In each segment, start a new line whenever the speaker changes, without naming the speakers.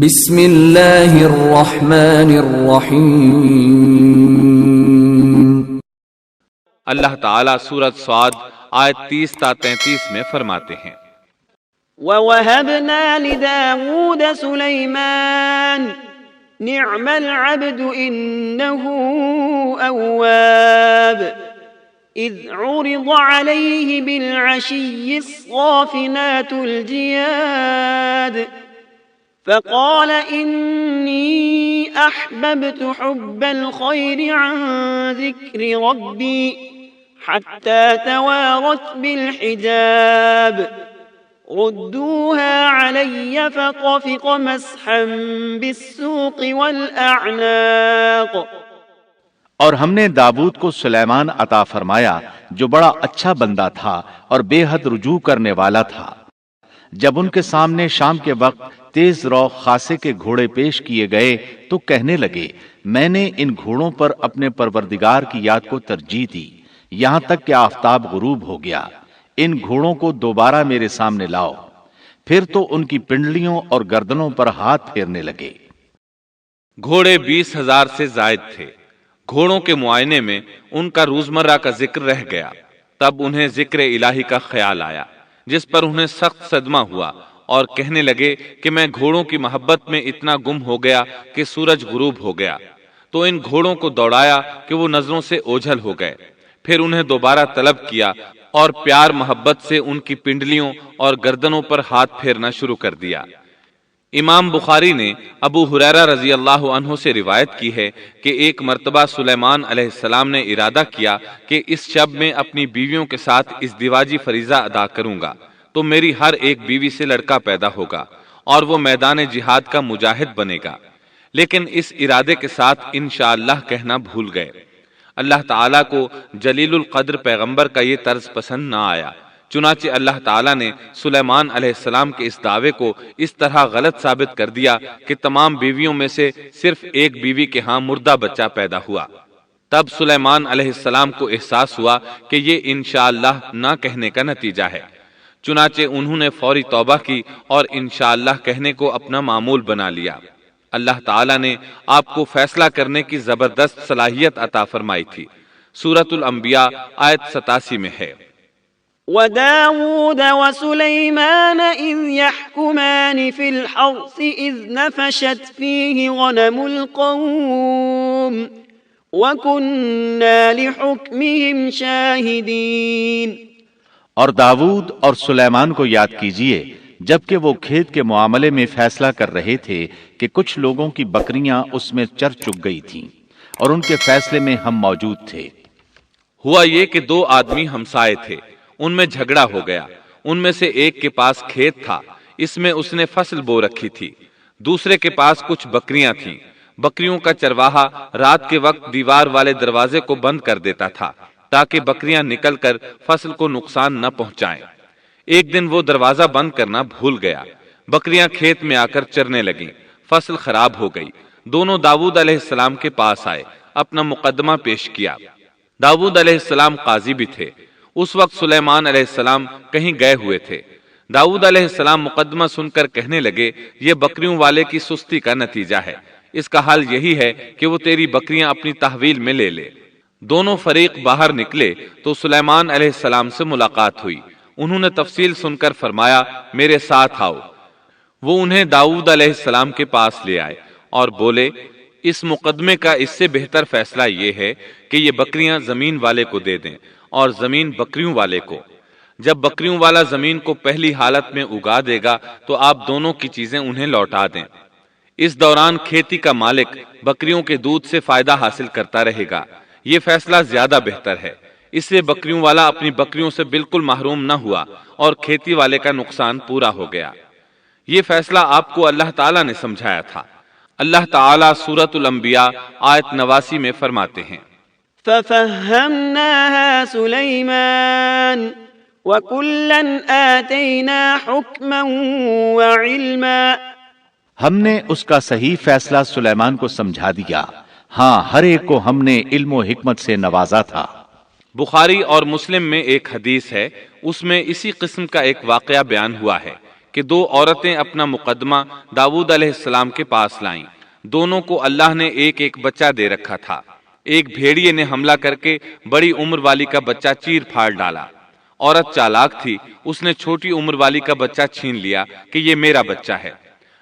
بسم اللہ الرحمن الرحیم۔
اللہ تعالیٰ سورۃ صاد آیت 30 تا 33 میں فرماتے ہیں،
وَوَهَبْنَا لِدَاوُودَ سُلَيْمَانَ نِعْمَ الْعَبْدُ إِنَّهُ أَوَّابٌ إِذْ عُرِضَ عَلَيْهِ بِالْعَشِيِّ الصَّافِنَاتُ الْجِيَادُ فقال إني أحببت حب الخير عن ذكر ربي حتى توارت بالحجاب ردوها علي فطفق مسحا بالسوق والأعناق۔
اور ہم نے داؤد کو سلیمان عطا فرمایا جو بڑا اچھا بندہ تھا اور بے حد رجوع کرنے والا تھا۔ جب ان کے سامنے شام کے وقت تیز رو خاصے کے گھوڑے پیش کیے گئے تو کہنے لگے، میں نے ان گھوڑوں پر اپنے پروردگار کی یاد کو ترجیح دی یہاں تک کہ آفتاب غروب ہو گیا۔ ان گھوڑوں کو دوبارہ میرے سامنے لاؤ۔ پھر تو ان کی پنڈلیوں اور گردنوں پر ہاتھ پھیرنے لگے۔
گھوڑے 20,000 سے زائد تھے۔ گھوڑوں کے معائنے میں ان کا روزمرہ کا ذکر رہ گیا، تب انہیں ذکر الہی کا خیال آیا جس پر انہیں سخت صدمہ ہوا اور کہنے لگے کہ میں گھوڑوں کی محبت میں اتنا گم ہو گیا کہ سورج غروب ہو گیا۔ تو ان گھوڑوں کو دوڑایا کہ وہ نظروں سے اوجھل ہو گئے، پھر انہیں دوبارہ طلب کیا اور پیار محبت سے ان کی پنڈلیوں اور گردنوں پر ہاتھ پھیرنا شروع کر دیا۔ امام بخاری نے ابو ہریرہ رضی اللہ عنہ سے روایت کی ہے کہ ایک مرتبہ سلیمان علیہ السلام نے ارادہ کیا کہ اس شب میں اپنی بیویوں کے ساتھ ازدواجی فریضہ ادا کروں گا تو میری ہر ایک بیوی سے لڑکا پیدا ہوگا اور وہ میدان جہاد کا مجاہد بنے گا، لیکن اس ارادے کے ساتھ انشاءاللہ کہنا بھول گئے۔ اللہ تعالیٰ کو جلیل القدر پیغمبر کا یہ طرز پسند نہ آیا، چنانچہ اللہ تعالیٰ نے سلیمان علیہ السلام کے اس دعوے کو اس طرح غلط ثابت کر دیا کہ تمام بیویوں میں سے صرف ایک بیوی کے ہاں مردہ بچہ پیدا ہوا۔ تب سلیمان علیہ السلام کو احساس ہوا کہ یہ انشاءاللہ نہ کہنے کا نتیجہ ہے، چنانچہ انہوں نے فوری توبہ کی اور انشاءاللہ کہنے کو اپنا معمول بنا لیا۔ اللہ تعالیٰ نے آپ کو فیصلہ کرنے کی زبردست صلاحیت عطا فرمائی تھی۔ سورۃ الانبیاء آیت 87 میں ہے،
وَدَاوُودَ وَسُلَيْمَانَ إِذْ يَحْكُمَانِ فِي الْحَرْثِ إِذْ نَفَشَتْ فِيهِ غَنَمُ الْقَوْمِ وَكُنَّا لِحُكْمِهِمْ شَاهِدِينَ۔
اور داؤد اور سلیمان کو یاد کیجئے جبکہ وہ کھیت کے معاملے میں فیصلہ کر رہے تھے کہ کچھ لوگوں کی بکریاں اس میں چر چگ گئی تھیں اور ان کے فیصلے میں ہم موجود تھے۔
ہوا یہ کہ دو آدمی ہمسائے تھے، ان میں جھگڑا ہو گیا۔ ان میں سے ایک کے پاس کھیت تھا، اس میں اس نے فصل بو رکھی تھی، دوسرے کے پاس کچھ بکریاں تھیں۔ بکریوں کا چرواہا رات کے وقت دیوار والے دروازے کو بند کر دیتا تھا تاکہ بکریاں نکل کر فصل کو نقصان نہ پہنچائیں۔ ایک دن وہ دروازہ بند کرنا بھول گیا، بکریاں کھیت میں آ کر چرنے لگیں، فصل خراب ہو گئی۔ دونوں داؤد علیہ السلام کے پاس آئے، اپنا مقدمہ پیش کیا۔ داؤد علیہ السلام قاضی بھی تھے۔ اس وقت سلیمان علیہ السلام کہیں گئے ہوئے تھے۔ داؤد علیہ السلام مقدمہ سن کر کہنے لگے، یہ بکریوں والے کی سستی کا نتیجہ ہے، اس کا حل یہی ہے کہ وہ تیری بکریاں اپنی تحویل میں لے لے۔ دونوں فریق باہر نکلے تو سلیمان علیہ السلام سے ملاقات ہوئی۔ انہوں نے تفصیل سن کر فرمایا، میرے ساتھ آؤ۔ وہ انہیں داؤد علیہ السلام کے پاس لے آئے اور بولے، اس مقدمے کا اس سے بہتر فیصلہ یہ ہے کہ یہ بکریاں زمین والے کو دے دیں اور زمین بکریوں والے کو۔ جب بکریوں والا زمین کو پہلی حالت میں اگا دے گا تو آپ دونوں کی چیزیں انہیں لوٹا دیں۔ اس دوران کھیتی کا مالک بکریوں کے دودھ سے فائدہ حاصل کرتا رہے گا۔ یہ فیصلہ زیادہ بہتر ہے، اس سے بکریوں والا اپنی بکریوں سے بالکل محروم نہ ہوا اور کھیتی والے کا نقصان پورا ہو گیا۔ یہ فیصلہ آپ کو اللہ تعالیٰ نے سمجھایا تھا۔ اللہ تعالیٰ سورۃ الانبیاء آیت 89 میں فرماتے ہیں،
فَفَهَّمْنَاهَا سُلَيْمَانَ وَكُلًّا آتَيْنَا حُكْمًا وَعِلْمًا۔
ہم نے اس کا صحیح فیصلہ سلیمان کو سمجھا دیا، ہاں ہر ایک کو ہم نے علم و حکمت سے نوازا تھا۔
بخاری اور مسلم میں ایک حدیث ہے، اس میں اسی قسم کا ایک واقعہ بیان ہوا ہے کہ دو عورتیں اپنا مقدمہ داؤد علیہ السلام کے پاس لائیں۔ دونوں کو اللہ نے ایک ایک بچہ دے رکھا تھا۔ ایک بھیڑیے نے حملہ کر کے بڑی عمر والی کا بچہ چیر پھاڑ ڈالا۔ عورت چالاک تھی، اس نے چھوٹی عمر والی کا بچہ چھین لیا کہ یہ میرا بچہ ہے۔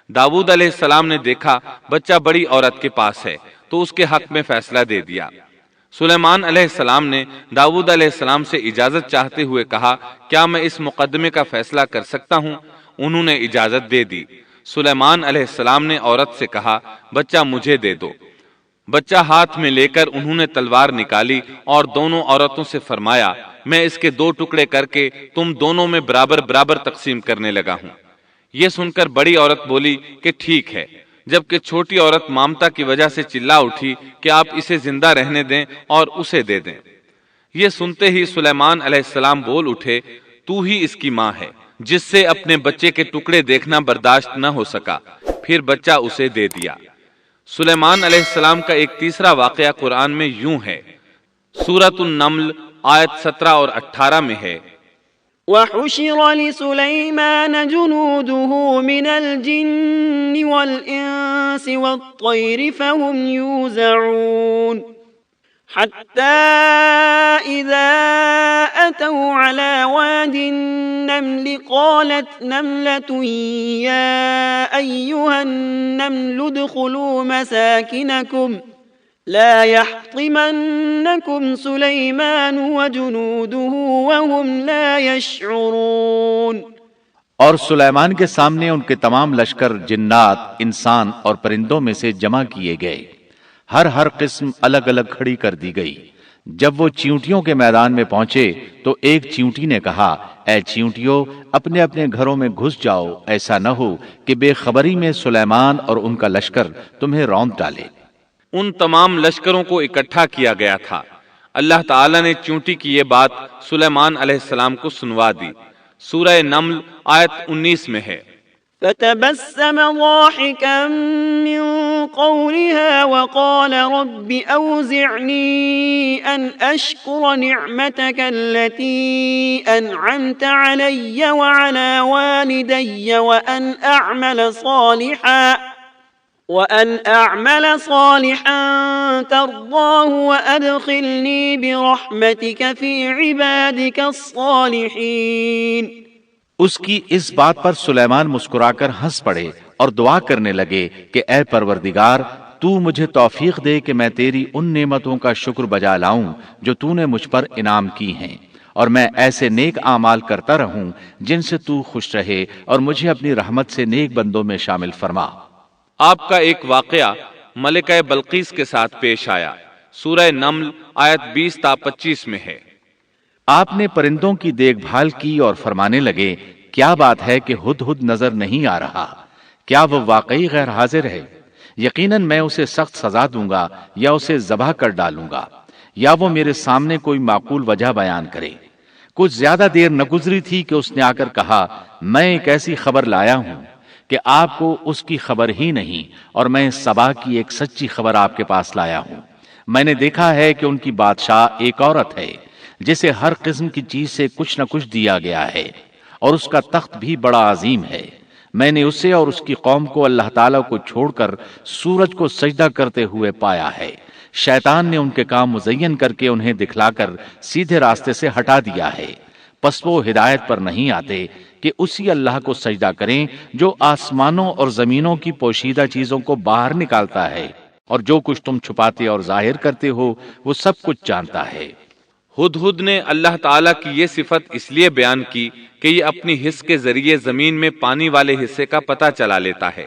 داؤد علیہ السلام نے دیکھا بچہ بڑی عورت کے پاس ہے تو اس کے حق میں فیصلہ دے دیا۔ سلیمان علیہ السلام نے داؤد علیہ السلام سے اجازت چاہتے ہوئے کہا، کیا میں اس مقدمے کا فیصلہ کر سکتا ہوں؟ انہوں نے اجازت دے دی۔ سلیمان علیہ السلام نے عورت سے کہا، بچہ مجھے دے دو۔ بچہ ہاتھ میں لے کر انہوں نے تلوار نکالی اور دونوں عورتوں سے فرمایا، میں اس کے 2 ٹکڑے کر کے تم دونوں میں برابر برابر تقسیم کرنے لگا ہوں۔ یہ سن کر بڑی عورت بولی کہ ٹھیک ہے، جبکہ چھوٹی عورت مامتا کی وجہ سے چلا اٹھی کہ آپ اسے زندہ رہنے دیں اور اسے دے دیں۔ یہ سنتے ہی سلیمان علیہ السلام بول اٹھے، تو ہی اس کی ماں ہے، جس سے اپنے بچے کے ٹکڑے دیکھنا برداشت نہ ہو سکا، پھر بچہ اسے دے دیا۔ سلیمان علیہ السلام کا ایک تیسرا واقعہ قرآن میں یوں ہے، سورۃ النمل آیت 17 اور 18 میں ہے،
وحشر لسليمان جنوده من الجن والإنس والطير فهم يوزعون حتى إذا أتوا على واد النمل قالت نملة يا أيها النمل ادخلوا مساكنكم لا يحطمنكم سليمان وجنوده وهم لا يشعرون۔
اور سلیمان کے سامنے ان کے تمام لشکر جنات، انسان اور پرندوں میں سے جمع کیے گئے۔ ہر قسم الگ الگ کھڑی کر دی گئی۔ جب وہ چیونٹیوں کے میدان میں پہنچے تو ایک چیونٹی نے کہا، اے چیونٹیوں، اپنے اپنے گھروں میں گھس جاؤ، ایسا نہ ہو کہ بے خبری میں سلیمان اور ان کا لشکر تمہیں روند ڈالے۔
ان تمام لشکروں کو اکٹھا کیا گیا تھا۔ اللہ تعالیٰ نے چونٹی کی یہ بات سلیمان علیہ السلام کو سنوا دی۔ سورہ نمل آیت 19 میں ہے،
فتبسم ضاحكا من قولها وقال رب أوزعني أن أشكر نعمتك التي أنعمت علي وعلى والدي وأن أعمل صالحا ترضاه وأدخلني برحمتك في عبادك الصالحين۔
اس کی اس بات پر سلیمان مسکرا کر ہنس پڑے اور دعا کرنے لگے کہ اے پروردگار، تو مجھے توفیق دے کہ میں تیری ان نعمتوں کا شکر بجا لاؤں جو تو نے مجھ پر انعام کی ہیں، اور میں ایسے نیک اعمال کرتا رہوں جن سے تو خوش رہے، اور مجھے اپنی رحمت سے نیک بندوں میں شامل فرما۔
آپ کا ایک واقعہ ملکہ بلقیس کے ساتھ پیش آیا۔ سورہ نمل آیت 20 تا 25 میں ہے،
آپ نے پرندوں کی دیکھ بھال کی اور فرمانے لگے، کیا بات ہے کہ ہدہد نظر نہیں آ رہا؟ کیا وہ واقعی غیر حاضر ہے؟ یقیناً میں اسے سخت سزا دوں گا یا اسے ذبح کر ڈالوں گا، یا وہ میرے سامنے کوئی معقول وجہ بیان کرے۔ کچھ زیادہ دیر نہ گزری تھی کہ اس نے آ کر کہا، میں ایک ایسی خبر لایا ہوں کہ آپ کو اس کی خبر ہی نہیں، اور میں سبا کی ایک سچی خبر آپ کے پاس لایا ہوں۔ میں نے دیکھا ہے کہ ان کی بادشاہ ایک عورت ہے جسے ہر قسم کی چیز سے کچھ نہ کچھ دیا گیا ہے، اور اس کا تخت بھی بڑا عظیم ہے۔ میں نے اسے اور اس کی قوم کو اللہ تعالیٰ کو چھوڑ کر سورج کو سجدہ کرتے ہوئے پایا ہے۔ شیطان نے ان کے کام مزین کر کے انہیں دکھلا کر سیدھے راستے سے ہٹا دیا ہے، پس وہ ہدایت پر نہیں آتے کہ اسی اللہ کو سجدہ کریں جو آسمانوں اور زمینوں کی پوشیدہ چیزوں کو باہر نکالتا ہے، اور جو کچھ تم چھپاتے اور ظاہر کرتے ہو وہ سب کچھ جانتا ہے۔
ہدہد نے اللہ تعالیٰ کی یہ صفت اس لیے بیان کی کہ یہ اپنی حس کے ذریعے زمین میں پانی والے حصے کا پتہ چلا لیتا ہے۔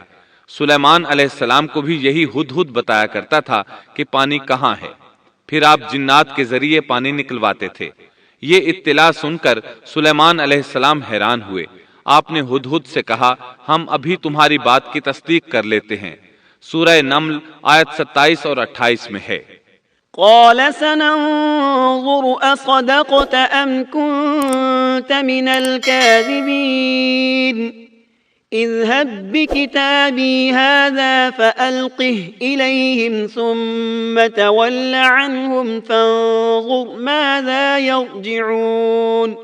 سلیمان علیہ السلام کو بھی یہی ہدہد بتایا کرتا تھا کہ پانی کہاں ہے، پھر آپ جنات کے ذریعے پانی نکلواتے تھے۔ یہ اطلاع سن کر سلیمان علیہ السلام حیران ہوئے۔ آپ نے ہدہد سے کہا، ہم ابھی تمہاری بات کی تصدیق کر لیتے ہیں۔ سورہ نمل آیت 27 اور 28 میں ہے،
قال سننظر أصدقت أم كنت من الكاذبين اذهب بكتابي هذا فألقه إليهم ثم تول عنهم فانظر ماذا يرجعون۔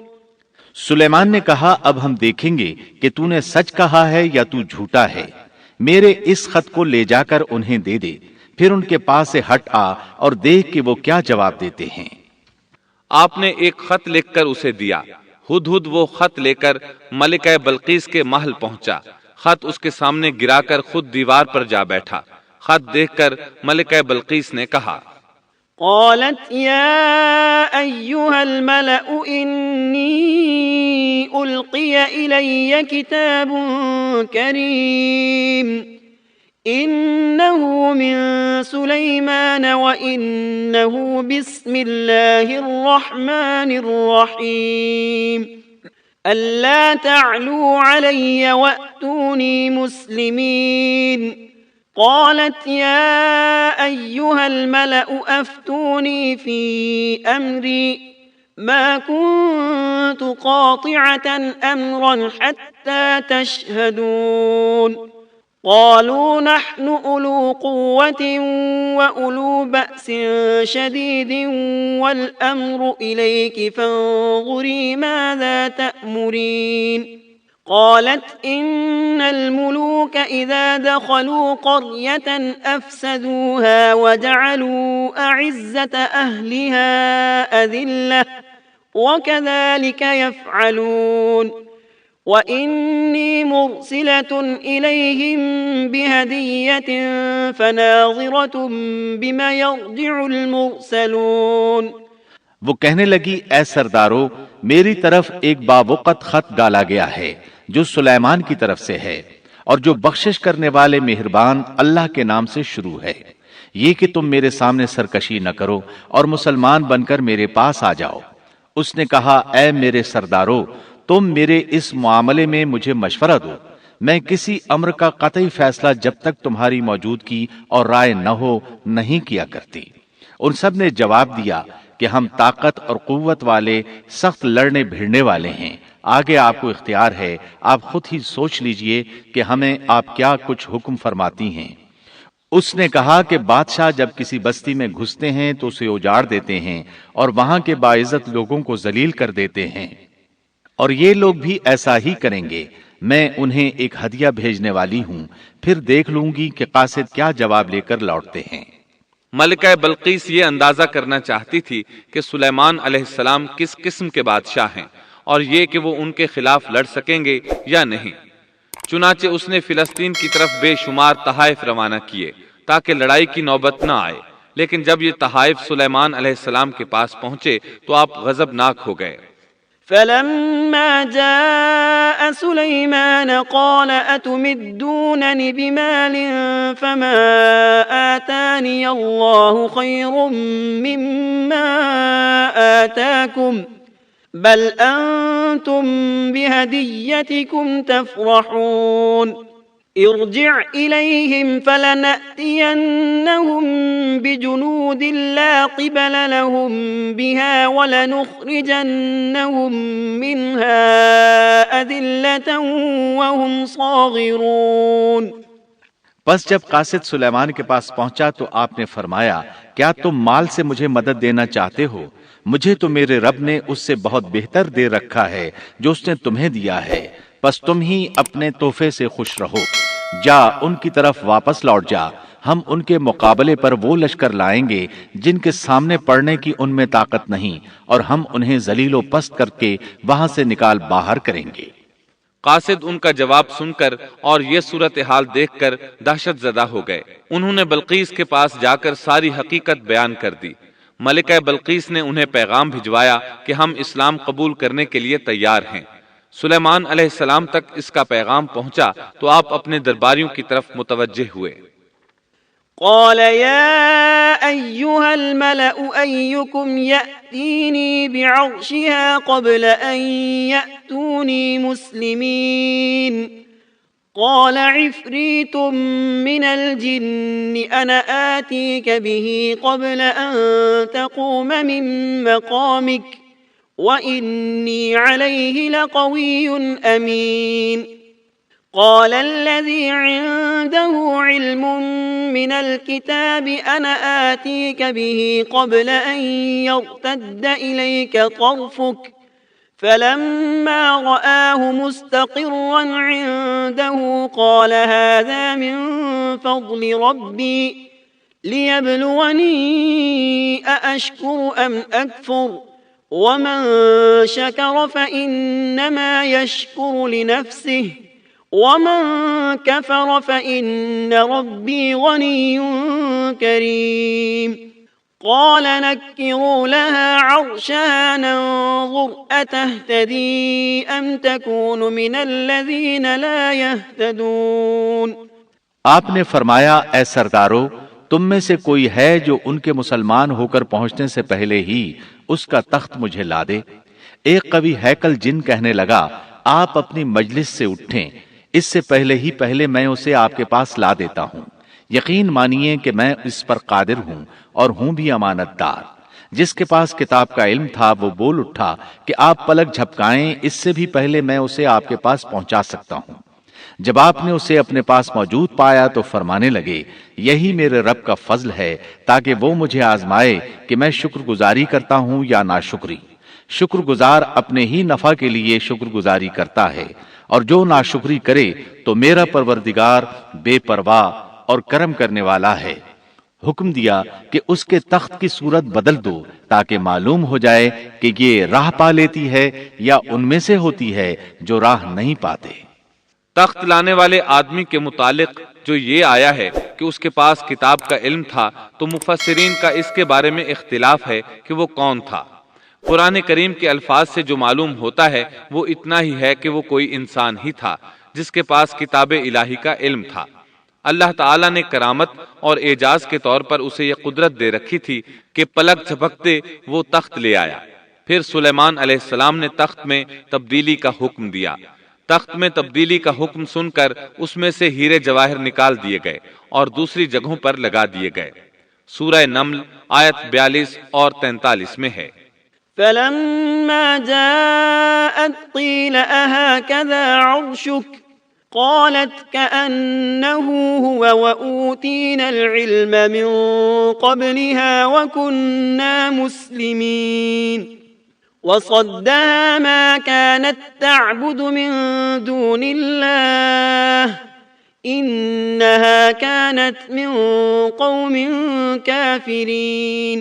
سلیمان نے کہا اب ہم دیکھیں گے کہ تو نے سچ کہا ہے یا تو جھوٹا ہے، میرے اس خط کو لے جا کر انہیں دے دے، پھر ان کے پاس سے ہٹ آ اور دیکھ کہ وہ کیا جواب دیتے ہیں۔
آپ نے ایک خط لکھ کر اسے دیا۔ ہدہد وہ خط لے کر ملکہ بلقیس کے محل پہنچا، خط اس کے سامنے گرا کر خود دیوار پر جا بیٹھا۔ خط دیکھ کر ملکہ بلقیس نے کہا،
قالت يا أيها الملأ إني ألقي إلي كتاب كريم إنه من سليمان وإنه بسم الله الرحمن الرحيم ألا تعلوا علي وأتوني مسلمين قالت يا أيها الملأ أفتوني في أمري ما كنت قاطعة أمرا حتى تشهدون قالوا نحن أولو قوة وأولو بأس شديد والأمر إليك فانظري ماذا تأمرين قالت إن الملوك إذا دخلوا قرية أفسدوها وجعلوا أعزة أهلها أذلة وكذلك يفعلون وإني مرسلة إليهم بهدية فناظرة بما يرجع المرسلون۔
وہ کہنے لگی اے سردارو، میری طرف ایک باوقت خط ڈالا گیا ہے جو سلیمان کی طرف سے ہے اور جو بخشش کرنے والے مہربان اللہ کے نام سے شروع ہے، یہ کہ تم میرے سامنے سرکشی نہ کرو اور مسلمان بن کر میرے پاس آ جاؤ۔ اس نے کہا اے میرے سردارو، تم میرے اس معاملے میں مجھے مشورہ دو، میں کسی امر کا قطعی فیصلہ جب تک تمہاری موجودگی اور رائے نہ ہو نہیں کیا کرتی۔ ان سب نے جواب دیا کہ ہم طاقت اور قوت والے، سخت لڑنے بھیڑنے والے ہیں، آگے آپ کو اختیار ہے، آپ خود ہی سوچ لیجئے کہ ہمیں آپ کیا کچھ حکم فرماتی ہیں۔ اس نے کہا کہ بادشاہ جب کسی بستی میں گھستے ہیں تو اسے اجاڑ دیتے ہیں اور وہاں کے باعزت لوگوں کو ذلیل کر دیتے ہیں، اور یہ لوگ بھی ایسا ہی کریں گے۔ میں انہیں ایک ہدیہ بھیجنے والی ہوں، پھر دیکھ لوں گی کہ قاصد کیا جواب لے کر لوٹتے ہیں۔
ملکہ بلقیس یہ اندازہ کرنا چاہتی تھی کہ سلیمان علیہ السلام کس قسم کے بادشاہ ہیں اور یہ کہ وہ ان کے خلاف لڑ سکیں گے یا نہیں۔ چنانچہ اس نے فلسطین کی طرف بے شمار تحائف روانہ کیے تاکہ لڑائی کی نوبت نہ آئے، لیکن جب یہ تحائف سلیمان علیہ السلام کے پاس پہنچے تو آپ غضبناک ہو گئے۔
فلما جاء سليمان قال أتمدونني بمال فما آتاني الله خير مما آتاكم بل أنتم بهديتكم تفرحون ارجع إليهم فلنأتينهم بجنود لا قبل لهم بها ولنخرجنهم منها أذلة وهم صاغرون۔
پس جب قاصد سلیمان کے پاس پہنچا تو آپ نے فرمایا کیا تم مال سے مجھے مدد دینا چاہتے ہو؟ مجھے تو میرے رب نے اس سے بہت بہتر دے رکھا ہے جو اس نے تمہیں دیا ہے، پس تم ہی اپنے تحفے سے خوش رہو۔ جا ان کی طرف واپس لوٹ جا، ہم ان کے مقابلے پر وہ لشکر لائیں گے جن کے سامنے پڑنے کی ان میں طاقت نہیں، اور ہم انہیں ذلیل و پست کر کے وہاں سے نکال باہر کریں گے۔
قاصد ان کا جواب سن کر اور یہ صورتحال دیکھ کر دہشت زدہ ہو گئے۔ انہوں نے بلقیس کے پاس جا کر ساری حقیقت بیان کر دی۔ ملکہ بلقیس نے انہیں پیغام بھجوایا کہ ہم اسلام قبول کرنے کے لیے تیار ہیں۔ سلیمان علیہ السلام تک اس کا پیغام پہنچا تو آپ اپنے درباریوں کی طرف متوجہ ہوئے۔
قال يا أيها الملأ أيكم يأتيني بعرشها قبل أن يأتوني مسلمين قال عفريت من الجن أنا آتيك به قبل أن تقوم من مقامك وإني عليه لقوي أمين قال الذي عنده علم من الكتاب أنا آتيك به قبل أن يرتد إليك طرفك فلما رآه مستقرا عنده قال هذا من فضل ربي ليبلوني أأشكر أم أكفر ومن شكر فإنما يشكر لنفسه ومن كفر فإن ربي غني كريم قال نكروا لها عرشها ننظر أتهتدي أم تكون من الذين لا يهتدون۔
آپ نے فرمایا اے سردارو، تم میں سے کوئی ہے جو ان کے مسلمان ہو کر پہنچنے سے پہلے ہی اس کا تخت مجھے لا دے۔ ایک قوی ہیکل جن کہنے لگا آپ اپنی مجلس سے اٹھیں، اس سے پہلے میں اسے آپ کے پاس لا دیتا ہوں۔ یقین مانیے کہ میں اس پر قادر ہوں اور ہوں بھی امانت دار۔ جس کے پاس کتاب کا علم تھا وہ بول اٹھا کہ آپ پلک جھپکائیں، اس سے بھی پہلے میں اسے آپ کے پاس پہنچا سکتا ہوں۔ جب آپ نے اسے اپنے پاس موجود پایا تو فرمانے لگے یہی میرے رب کا فضل ہے تاکہ وہ مجھے آزمائے کہ میں شکر گزاری کرتا ہوں یا ناشکری۔ شکر گزار اپنے ہی نفع کے لیے شکر گزاری کرتا ہے، اور جو ناشکری کرے تو میرا پروردگار بے پرواہ اور کرم کرنے والا ہے۔ حکم دیا کہ اس کے تخت کی صورت بدل دو تاکہ معلوم ہو جائے کہ یہ راہ پا لیتی ہے یا ان میں سے ہوتی ہے جو راہ نہیں پاتے۔
تخت لانے والے آدمی کے متعلق جو یہ آیا ہے کہ اس کے پاس کتاب کا علم تھا، تو مفسرین کا اس کے بارے میں اختلاف ہے کہ وہ کون تھا۔ قرآن کریم کے الفاظ سے جو معلوم ہوتا ہے وہ اتنا ہی ہے کہ وہ کوئی انسان ہی تھا جس کے پاس کتاب الہی کا علم تھا۔ اللہ تعالیٰ نے کرامت اور اعجاز کے طور پر اسے یہ قدرت دے رکھی تھی کہ پلک جھپکتے وہ تخت لے آیا۔ پھر سلیمان علیہ السلام نے تخت میں تبدیلی کا حکم دیا۔ تخت میں تبدیلی کا حکم سن کر اس میں سے ہیرے جواہر نکال دیے گئے اور دوسری جگہوں پر لگا دیے گئے۔ سورہ نمل آیت 42 اور 43 میں ہے۔
فلما جاءت قيل أهكذا عرشك قالت كأنه هو وأوتينا العلم من قبلها وكنا مسلمين وصدها ما كانت تعبد من دون الله إنها كانت من قوم كافرين۔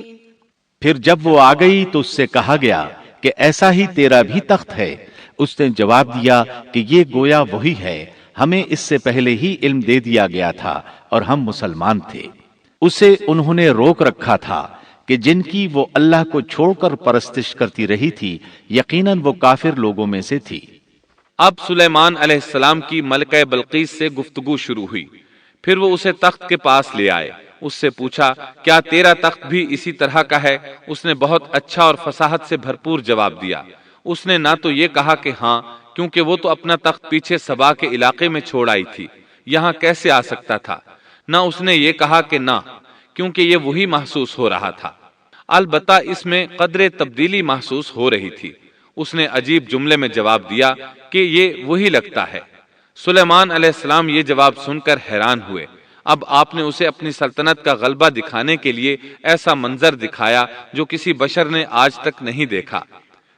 پھر جب وہ آ گئی تو اس سے کہا گیا کہ ایسا ہی تیرا بھی تخت ہے۔ اس نے جواب دیا کہ یہ گویا وہی ہے، ہمیں اس سے پہلے ہی علم دے دیا گیا تھا اور ہم مسلمان تھے۔ اسے انہوں نے روک رکھا تھا کہ جن کی وہ اللہ کو چھوڑ کر پرستش کرتی رہی تھی، یقیناً وہ کافر لوگوں میں سے تھی۔
اب سلیمان علیہ السلام کی ملکہ بلقیس سے گفتگو شروع ہوئی۔ پھر وہ اسے تخت کے پاس لے آئے۔ اس سے پوچھا کیا تیرا تخت بھی اسی طرح کا ہے؟ اس نے بہت اچھا اور فصاحت سے بھرپور جواب دیا۔ اس نے نہ تو یہ کہا کہ ہاں، کیونکہ وہ تو اپنا تخت پیچھے سبا کے علاقے میں چھوڑ آئی تھی، یہاں کیسے آ سکتا تھا، نہ اس نے یہ کہا کہ نہ، کیونکہ یہ وہی محسوس ہو رہا تھا۔ البتہ اس میں قدر تبدیلی محسوس ہو رہی تھی۔ اس نے عجیب جملے میں جواب دیا کہ یہ وہی لگتا ہے۔ سلیمان علیہ السلام یہ جواب سن کر حیران ہوئے۔ اب آپ نے اسے اپنی سلطنت کا غلبہ دکھانے کے لیے ایسا منظر دکھایا جو کسی بشر نے آج تک نہیں دیکھا۔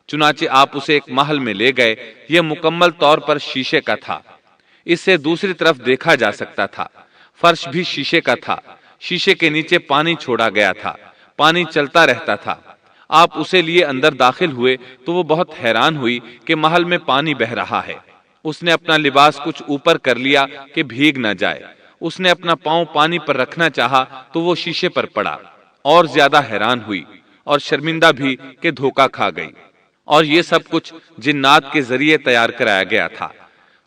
چنانچہ آپ اسے ایک محل میں لے گئے۔ یہ مکمل طور پر شیشے کا تھا، اس سے دوسری طرف دیکھا جا سکتا تھا۔ فرش بھی شیشے کا تھا، شیشے کے نیچے پانی چھوڑا گیا تھا، پانی چلتا رہتا تھا۔ آپ اسے لیے اندر داخل ہوئے تو وہ بہت حیران ہوئی کہ محل میں پانی بہ رہا ہے۔ اس نے اپنا لباس کچھ اوپر کر لیا کہ بھیگ نہ جائے۔ اس نے اپنا پاؤں پانی پر رکھنا چاہا تو وہ شیشے پر پڑا۔ اور زیادہ حیران ہوئی اور شرمندہ بھی کہ دھوکہ کھا گئی۔ اور یہ سب کچھ جنات کے ذریعے تیار کرایا گیا تھا۔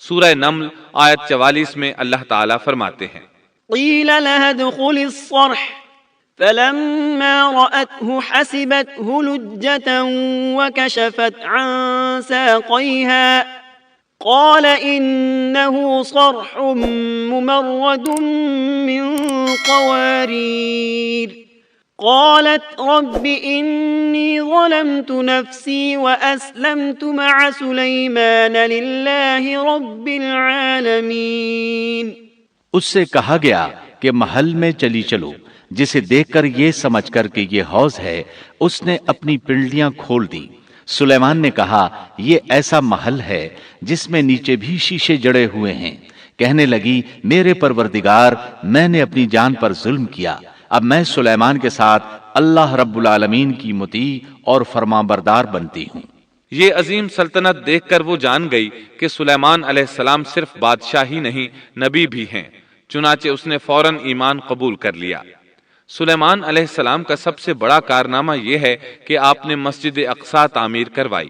سورہ نمل آیت 44 میں اللہ تعالیٰ فرماتے ہیں
قیل لها ادخل الصرح فلما رأته حسبته لجة وكشفت عن ساقيها قال إنه صرح ممرد من قوارير قالت رب إني ظلمت نفسي وأسلمت مع سليمان لله رب العالمين۔
اس سے کہا گیا کہ محل میں چلی چلو، جسے دیکھ کر یہ سمجھ کر کہ یہ حوض ہے، اس نے اپنی پنڈلیاں کھول دی۔ سلیمان نے کہا یہ ایسا محل ہے جس میں نیچے بھی شیشے جڑے ہوئے ہیں۔ کہنے لگی میرے پروردگار، میں نے اپنی جان پر ظلم کیا، اب میں سلیمان کے ساتھ اللہ رب العالمین کی مطیع اور فرمانبردار بنتی ہوں۔
یہ عظیم سلطنت دیکھ کر وہ جان گئی کہ سلیمان علیہ السلام صرف بادشاہ ہی نہیں نبی بھی ہیں، چنانچہ اس نے فوراً ایمان قبول کر لیا۔ سلیمان علیہ السلام کا سب سے بڑا کارنامہ یہ ہے کہ آپ نے مسجد اقصی تعمیر کروائی۔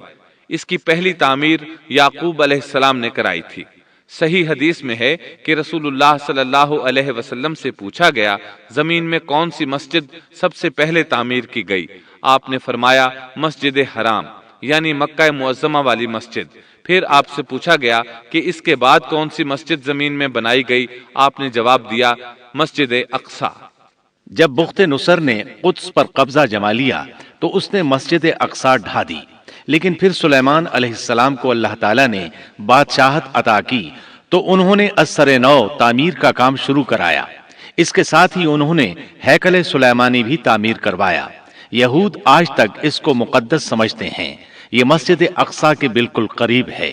اس کی پہلی تعمیر یعقوب علیہ السلام نے کرائی تھی۔ صحیح حدیث میں ہے کہ رسول اللہ صلی اللہ علیہ وسلم سے پوچھا گیا زمین میں کون سی مسجد سب سے پہلے تعمیر کی گئی؟ آپ نے فرمایا مسجد حرام، یعنی مکہ معظمہ والی مسجد۔ پھر آپ سے پوچھا گیا کہ اس کے بعد کون سی مسجد زمین میں بنائی گئی؟ آپ نے جواب دیا مسجد اقصی۔
جب بخت نصر نے قدس پر قبضہ جما لیا تو اس نے مسجد اقصی ڈھا دی، لیکن پھر سلیمان علیہ السلام کو اللہ تعالیٰ نے بادشاہت عطا کی تو انہوں نے ازسر نو تعمیر کا کام شروع کرایا۔ اس کے ساتھ ہی انہوں نے ہیکل سلیمانی بھی تعمیر کروایا۔ یہود آج تک اس کو مقدس سمجھتے ہیں۔ یہ مسجد اقصی کے بالکل قریب ہے۔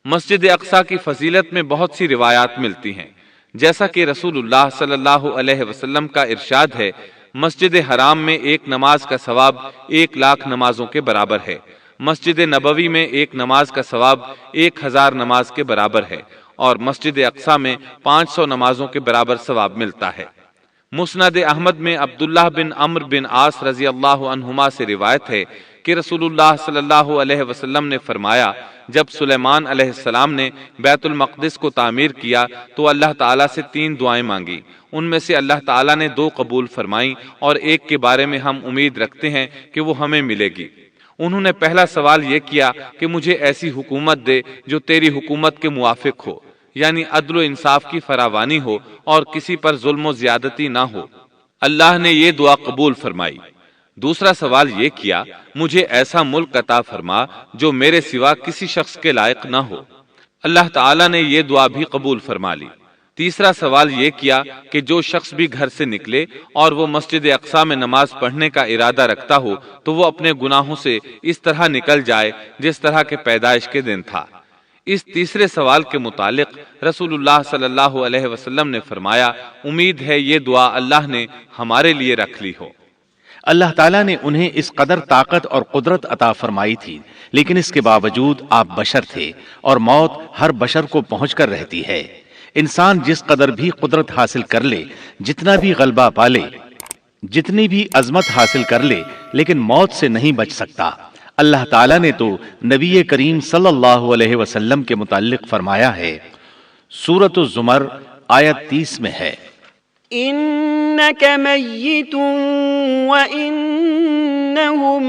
مسجد اقصی کی فضیلت میں بہت سی روایات ملتی ہیں، جیسا کہ رسول اللہ صلی اللہ علیہ وسلم کا ارشاد ہے مسجد حرام میں ایک نماز کا ثواب 1,00,000 نمازوں کے برابر ہے، مسجد نبوی میں ایک نماز کا ثواب 1000 نماز کے برابر ہے، اور مسجد اقصی میں 500 نمازوں کے برابر ثواب ملتا ہے۔ مسند احمد میں عبداللہ بن عمرو بن عاص رضی اللہ عنہما سے روایت ہے کہ رسول اللہ صلی اللہ علیہ وسلم نے فرمایا جب سلیمان علیہ السلام نے بیت المقدس کو تعمیر کیا تو اللہ تعالیٰ سے 3 دعائیں مانگی، ان میں سے اللہ تعالیٰ نے 2 قبول فرمائیں اور ایک کے بارے میں ہم امید رکھتے ہیں کہ وہ ہمیں ملے گی۔ انہوں نے پہلا سوال یہ کیا کہ مجھے ایسی حکومت دے جو تیری حکومت کے موافق ہو، یعنی عدل و انصاف کی فراوانی ہو اور کسی پر ظلم و زیادتی نہ ہو۔ اللہ نے یہ دعا قبول فرمائی۔ دوسرا سوال یہ کیا مجھے ایسا ملک عطا فرما جو میرے سوا کسی شخص کے لائق نہ ہو۔ اللہ تعالیٰ نے یہ دعا بھی قبول فرما لی۔ تیسرا سوال یہ کیا کہ جو شخص بھی گھر سے نکلے اور وہ مسجد اقصی میں نماز پڑھنے کا ارادہ رکھتا ہو تو وہ اپنے گناہوں سے اس طرح نکل جائے جس طرح کے پیدائش کے دن تھا۔ اس تیسرے سوال کے متعلق رسول اللہ صلی اللہ علیہ وسلم نے فرمایا امید ہے یہ دعا اللہ نے ہمارے لیے رکھ لی ہو۔
اللہ تعالیٰ نے انہیں اس قدر طاقت اور قدرت عطا فرمائی تھی، لیکن اس کے باوجود آپ بشر تھے اور موت ہر بشر کو پہنچ کر رہتی ہے۔ انسان جس قدر بھی قدرت حاصل کر لے، جتنا بھی غلبہ پالے، جتنی بھی عظمت حاصل کر لے، لیکن موت سے نہیں بچ سکتا۔ اللہ تعالیٰ نے تو نبی کریم صلی اللہ علیہ وسلم کے متعلق فرمایا ہے، سورۃ الزمر آیت 30 میں ہے،
إنك ميت وإنهم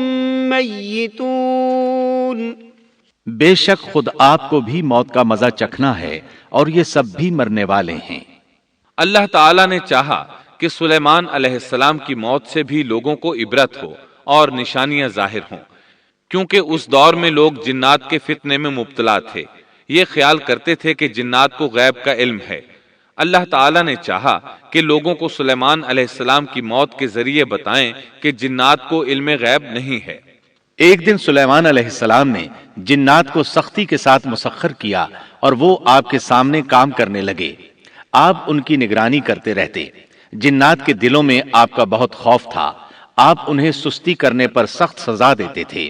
ميتون۔
بے شک خود آپ کو بھی موت کا مزہ چکھنا ہے اور یہ سب بھی مرنے والے ہیں۔
اللہ تعالیٰ نے چاہا کہ سلیمان علیہ السلام کی موت سے بھی لوگوں کو عبرت ہو اور نشانیاں ظاہر ہوں، کیونکہ اس دور میں لوگ جنات کے فتنے میں مبتلا تھے۔ یہ خیال کرتے تھے کہ جنات کو غیب کا علم ہے۔ اللہ تعالیٰ نے چاہا کہ لوگوں کو سلیمان علیہ السلام کی موت کے ذریعے بتائیں کہ جنات کو علم غیب نہیں ہے۔
ایک دن سلیمان علیہ السلام نے جنات کو سختی کے ساتھ مسخر کیا اور وہ آپ کے سامنے کام کرنے لگے۔ آپ ان کی نگرانی کرتے رہتے۔ جنات کے دلوں میں آپ کا بہت خوف تھا۔ آپ انہیں سستی کرنے پر سخت سزا دیتے تھے۔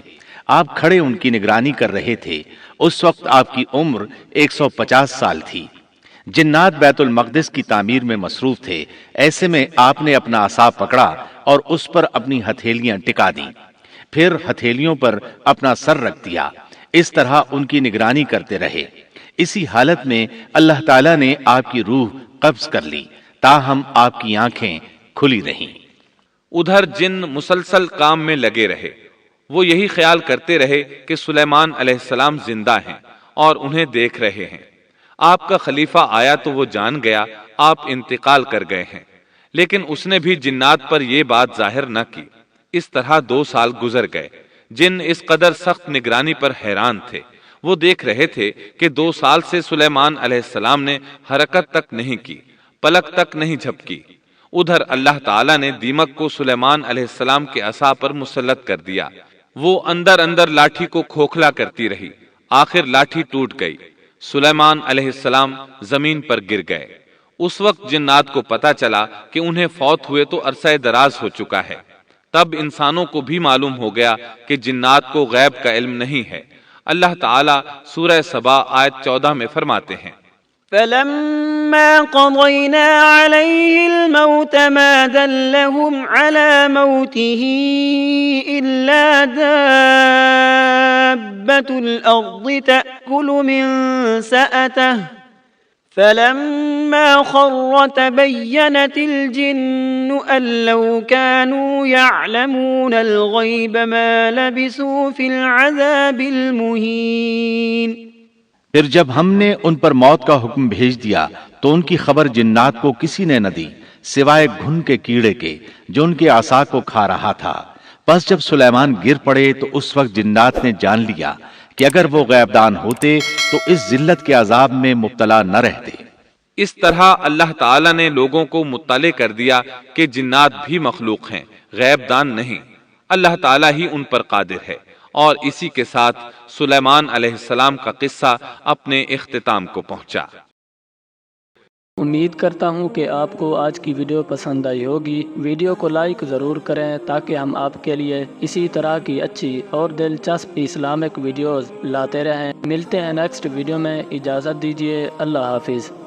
آپ کھڑے ان کی نگرانی کر رہے تھے۔ اس وقت آپ کی عمر 150 سال تھی۔ جنات بیت المقدس کی تعمیر میں مصروف تھے۔ ایسے میں آپ نے اپنا عصا پکڑا اور اس پر اپنی ہتھیلیاں ٹکا دیں، پھر ہتھیلیوں پر اپنا سر رکھ دیا۔ اس طرح ان کی نگرانی کرتے رہے۔ اسی حالت میں اللہ تعالیٰ نے آپ کی روح قبض کر لی، تاہم آپ کی آنکھیں کھلی رہیں۔
ادھر جن مسلسل کام میں لگے رہے۔ وہ یہی خیال کرتے رہے کہ سلیمان علیہ السلام زندہ ہیں اور انہیں دیکھ رہے ہیں۔ آپ کا خلیفہ آیا تو وہ جان گیا آپ انتقال کر گئے ہیں، لیکن اس نے بھی جنات پر یہ بات ظاہر نہ کی۔ اس طرح 2 سال گزر گئے۔ جن اس قدر سخت نگرانی پر حیران تھے۔ وہ دیکھ رہے تھے کہ 2 سال سے سلیمان علیہ السلام نے حرکت تک نہیں کی، پلک تک نہیں جھپکی۔ ادھر اللہ تعالیٰ نے دیمک کو سلیمان علیہ السلام کے عصا پر مسلط کر دیا۔ وہ اندر اندر لاٹھی کو کھوکھلا کرتی رہی، آخر لاٹھی ٹوٹ گئی، سلیمان علیہ السلام زمین پر گر گئے۔ اس وقت جنات کو پتا چلا کہ انہیں فوت ہوئے تو عرصہ دراز ہو چکا ہے۔ تب انسانوں کو بھی معلوم ہو گیا کہ جنات کو غیب کا علم نہیں ہے۔ اللہ تعالیٰ سورہ سبا آیت 14 میں فرماتے ہیں،
فلما قضينا عليه الموت ما دلهم على موته إلا دابة الأرض تأكل من سأته فلما خر تبينت الجن أن لو كانوا يعلمون الغيب ما لبثوا في العذاب المهين۔
پھر جب ہم نے ان پر موت کا حکم بھیج دیا تو ان کی خبر جنات کو کسی نے نہ دی سوائے گھن کے کیڑے کے جو ان کے عصا کو کھا رہا تھا۔ پس جب سلیمان گر پڑے تو اس وقت جنات نے جان لیا کہ اگر وہ غیب دان ہوتے تو اس ذلت کے عذاب میں مبتلا نہ رہتے۔
اس طرح اللہ تعالیٰ نے لوگوں کو مطلع کر دیا کہ جنات بھی مخلوق ہیں، غیب دان نہیں۔ اللہ تعالیٰ ہی ان پر قادر ہے۔ اور اسی کے ساتھ سلیمان علیہ السلام کا قصہ اپنے اختتام کو پہنچا۔
امید کرتا ہوں کہ آپ کو آج کی ویڈیو پسند آئی ہوگی۔ ویڈیو کو لائک ضرور کریں تاکہ ہم آپ کے لیے اسی طرح کی اچھی اور دلچسپ اسلامک ویڈیوز لاتے رہیں۔ ملتے ہیں نیکسٹ ویڈیو میں، اجازت دیجیے، اللہ حافظ۔